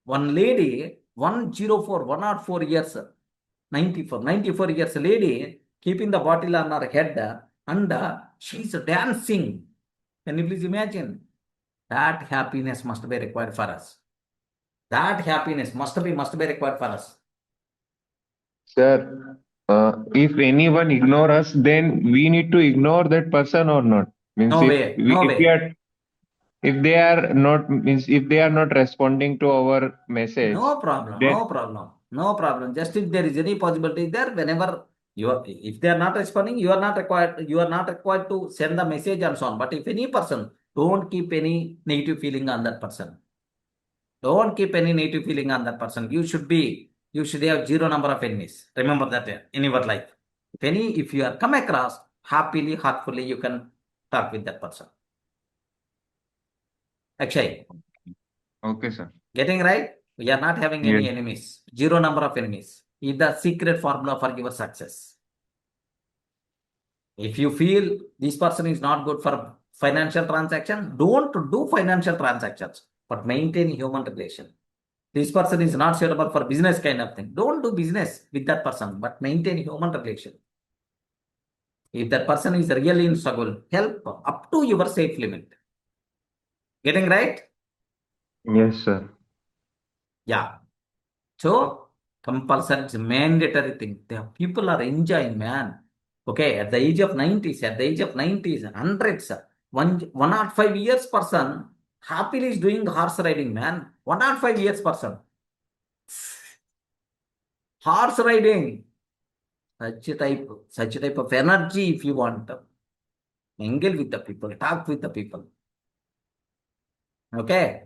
one lady, 104 years, 94 years lady, keeping the bottle on her head, and she's dancing. Can you please imagine? That happiness must be required for us. That happiness must be required for us. Sir, if anyone ignore us, then we need to ignore that person or not? Means No way, no if we way. are, if they are not, means if they are not responding to our message, No problem, then no problem, no problem. Just if there is any possibility there, whenever you are, if they are not responding, you are not required to send the message and so on. But if any person, don't keep any negative feeling on that person. Don't keep any negative feeling on that person. You should have zero number of enemies. Remember that in your life. If you are come across happily, heartfully, you can talk with that person. Actually, okay, sir. getting right? We are not having any Yes. enemies. Zero number of enemies is the secret formula for your success. If you feel this person is not good for financial transaction, don't do financial transactions, but maintain human relation. This person is not suitable for business kind of thing. Don't do business with that person, but maintain human relation. If that person is really in struggle, help up to your safe limit. Getting right? Yes, sir. Yeah. So compulsory, it's mandatory thing. The people are enjoying, man. Okay, at the age of 90s, 100s, 105 years person happily is doing horse riding, man. 105 years person. Horse riding. Such type of energy if you want. Mingle with the people, talk with the people. Okay.